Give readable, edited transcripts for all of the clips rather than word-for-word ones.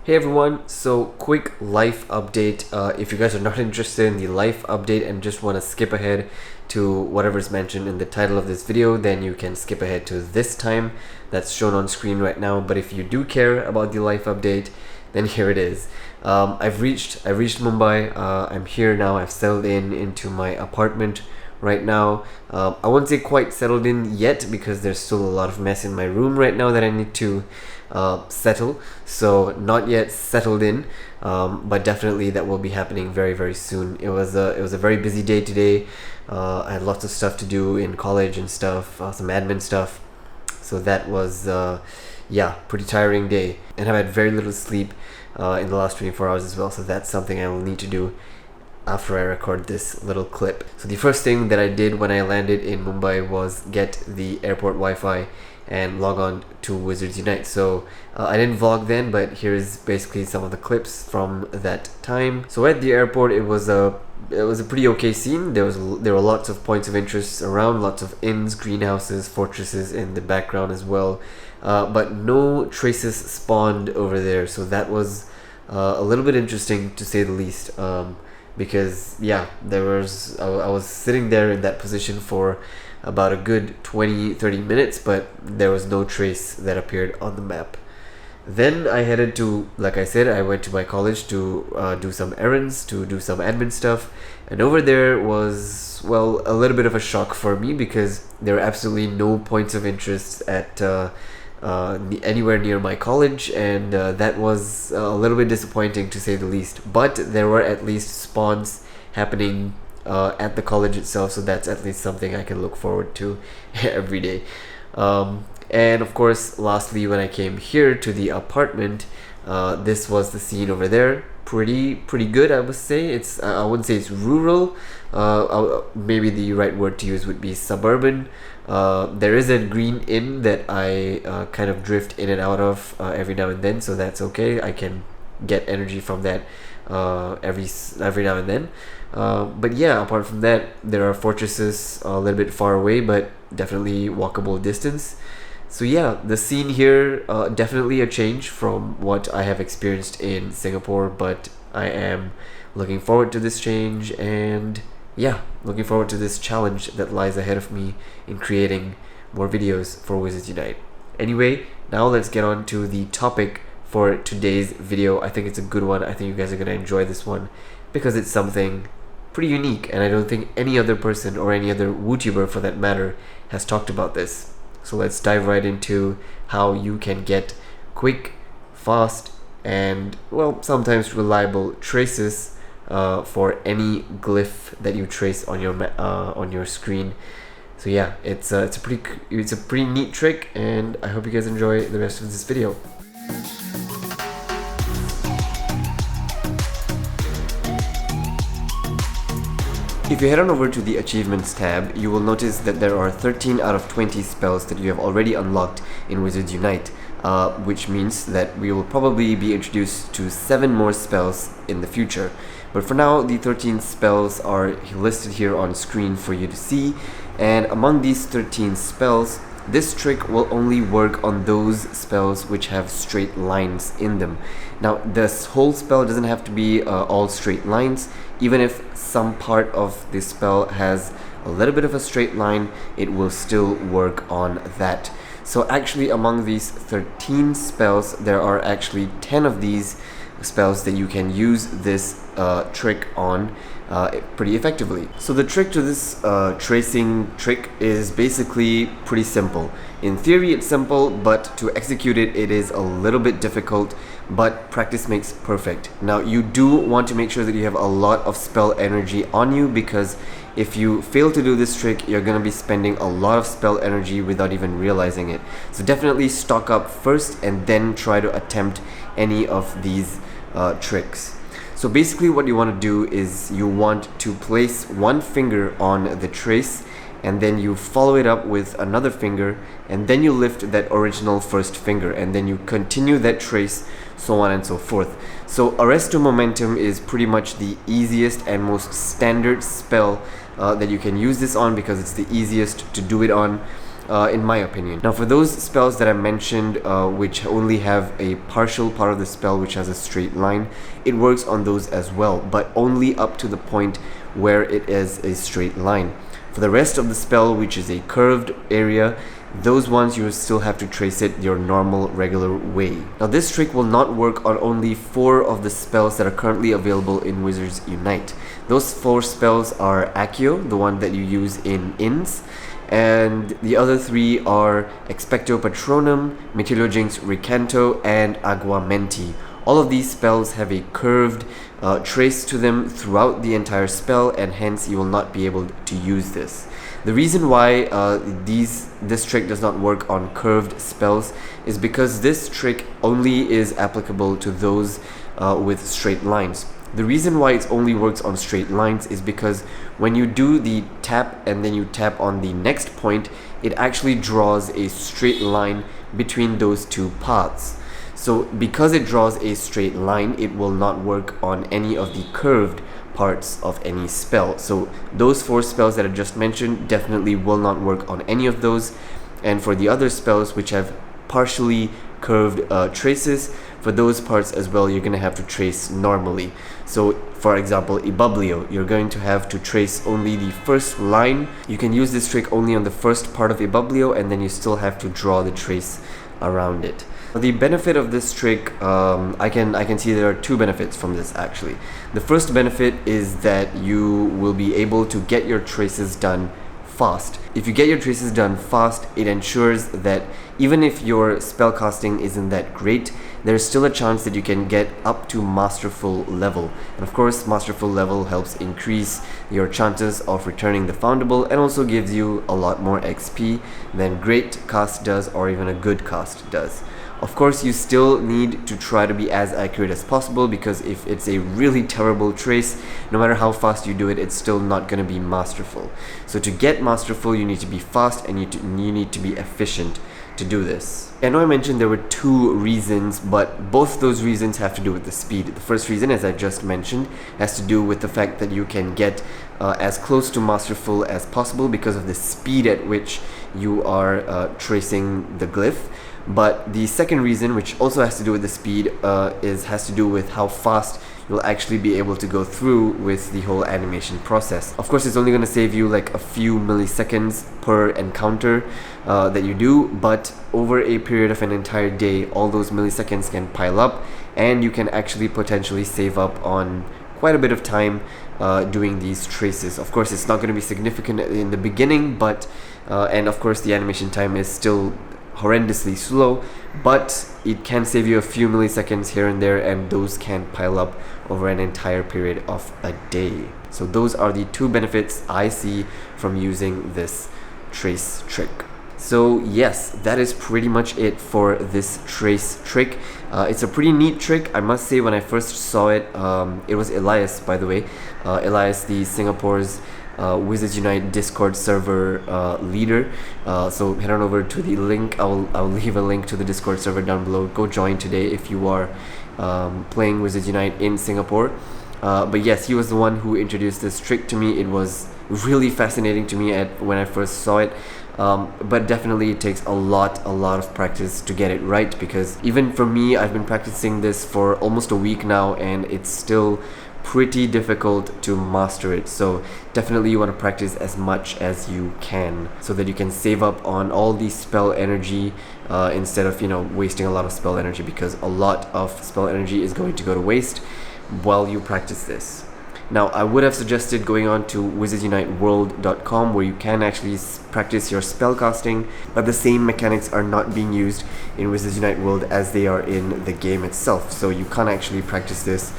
Hey everyone, so quick life update. If you guys are not interested in the life update and just want to skip ahead to whatever's mentioned in the title of this video, then you can skip ahead to this time that's shown on screen right now. But if you do care about the life update, then here it is. I've reached Mumbai. I'm here now. I've settled into my apartment right now. I won't say quite settled in yet because there's still a lot of mess in my room right now that I need to settle, so not yet settled in, but definitely that will be happening very soon. It was a very busy day today. I had lots of stuff to do in college and stuff, some admin stuff, so that was yeah, pretty tiring day, and I've had very little sleep in the last 24 hours as well, so that's something I will need to do after I record this little clip. So the first thing that I did when I landed in Mumbai was get the airport Wi-Fi and log on to Wizards Unite. So I didn't vlog then, but here's basically some of the clips from that time. So at the airport, it was a pretty okay scene. There were lots of points of interest around, lots of inns, greenhouses, fortresses in the background as well, but no traces spawned over there. So that was a little bit interesting to say the least. Because yeah, I was sitting there in that position for about a good 20-30 minutes, but there was no trace that appeared on the map. Then I headed to, like I said, I went to my college to do some errands, to do some admin stuff, and over there was, well, a little bit of a shock for me because there were absolutely no points of interest at anywhere near my college, and that was a little bit disappointing to say the least. But there were at least spawns happening at the college itself, so that's at least something I can look forward to every day. And of course, lastly, when I came here to the apartment, this was the scene over there. Pretty good, I would say. It's I wouldn't say it's rural. Maybe the right word to use would be suburban. There is a green inn that I kind of drift in and out of every now and then, so that's okay. I can get energy from that every now and then. But yeah, apart from that, there are fortresses a little bit far away, but definitely walkable distance. So yeah, the scene here, definitely a change from what I have experienced in Singapore, but I am looking forward to this change, and yeah, looking forward to this challenge that lies ahead of me in creating more videos for Wizards Unite. Anyway, now let's get on to the topic for today's video. I think it's a good one. I think you guys are going to enjoy this one because it's something pretty unique, and I don't think any other person or any other WooTuber for that matter has talked about this. So let's dive right into how you can get quick, fast, and, well, sometimes reliable traces for any glyph that you trace on your screen. So yeah, it's a pretty neat trick, and I hope you guys enjoy the rest of this video. If you head on over to the Achievements tab, you will notice that there are 13 out of 20 spells that you have already unlocked in Wizards Unite, which means that we will probably be introduced to 7 more spells in the future. But for now, the 13 spells are listed here on screen for you to see, and among these 13 spells, this trick will only work on those spells which have straight lines in them. Now, this whole spell doesn't have to be all straight lines. Even if some part of the spell has a little bit of a straight line, it will still work on that. So actually, among these 13 spells, there are actually 10 of these spells that you can use this trick on pretty effectively. So the trick to this tracing trick is basically pretty simple. In theory, it's simple, but to execute it, it is a little bit difficult, but practice makes perfect. Now, you do want to make sure that you have a lot of spell energy on you, because if you fail to do this trick, you're going to be spending a lot of spell energy without even realizing it. So definitely stock up first and then try to attempt any of these tricks. So basically what you want to do is you want to place one finger on the trace, and then you follow it up with another finger, and then you lift that original first finger, and then you continue that trace, so on and so forth. So Arresto Momentum is pretty much the easiest and most standard spell that you can use this on, because it's the easiest to do it on. in my opinion. Now for those spells that I mentioned which only have a partial part of the spell which has a straight line, it works on those as well, but only up to the point where it is a straight line. For the rest of the spell, which is a curved area, those ones you still have to trace it your normal regular way. Now this trick will not work on only 4 of the spells that are currently available in Wizards Unite. Those 4 spells are Accio, the one that you use in Inns, and the other 3 are Expecto Patronum, Meteorologix Recanto, and Aguamenti. All of these spells have a curved trace to them throughout the entire spell, and hence you will not be able to use this. The reason why this trick does not work on curved spells is because this trick only is applicable to those with straight lines. The reason why it only works on straight lines is because when you do the tap and then you tap on the next point, it actually draws a straight line between those 2 paths. So because it draws a straight line, it will not work on any of the curved parts of any spell. So those 4 spells that I just mentioned definitely will not work on any of those. And for the other spells which have partially curved traces, for those parts as well, you're going to have to trace normally. So for example, Ibublio, you're going to have to trace only the first line. You can use this trick only on the first part of Ibublio, and then you still have to draw the trace around it. The benefit of this trick, I can see there are 2 benefits from this actually. The first benefit is that you will be able to get your traces done fast. If you get your traces done fast, it ensures that even if your spellcasting isn't that great, there's still a chance that you can get up to Masterful level. And of course, Masterful level helps increase your chances of returning the foundable, and also gives you a lot more XP than great cast does, or even a good cast does. Of course, you still need to try to be as accurate as possible, because if it's a really terrible trace, no matter how fast you do it, it's still not going to be masterful. So to get masterful, you need to be fast and you need to be efficient to do this. I know I mentioned there were 2 reasons, but both those reasons have to do with the speed. The first reason, as I just mentioned, has to do with the fact that you can get as close to masterful as possible because of the speed at which you are tracing the glyph. But the second reason, which also has to do with the speed, has to do with how fast you'll actually be able to go through with the whole animation process. Of course, it's only going to save you like a few milliseconds per encounter that you do, but over a period of an entire day, all those milliseconds can pile up, and you can actually potentially save up on quite a bit of time doing these traces. Of course, it's not going to be significant in the beginning, but and of course the animation time is still horrendously slow, but it can save you a few milliseconds here and there, and those can pile up over an entire period of a day. So those are the 2 benefits I see from using this trace trick. So yes, that is pretty much it for this trace trick. It's a pretty neat trick, I must say. When I first saw it, it was Elias, by the way, Elias, the Singapore's Wizards Unite Discord server leader. So head on over to the link. I'll leave a link to the Discord server down below. Go join today if you are playing Wizards Unite in Singapore. But yes, he was the one who introduced this trick to me. It was really fascinating to me when I first saw it. But definitely it takes a lot of practice to get it right, because even for me, I've been practicing this for almost a week now, and it's still pretty difficult to master it. So definitely you want to practice as much as you can, so that you can save up on all the spell energy instead of, wasting a lot of spell energy, because a lot of spell energy is going to go to waste while you practice this. Now, I would have suggested going on to wizardsuniteworld.com, where you can actually practice your spellcasting, but the same mechanics are not being used in Wizards Unite World as they are in the game itself, so you can't actually practice this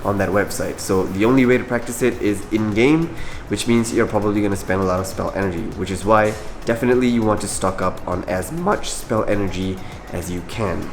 on that website. So the only way to practice it is in-game, which means you're probably going to spend a lot of spell energy, which is why definitely you want to stock up on as much spell energy as you can.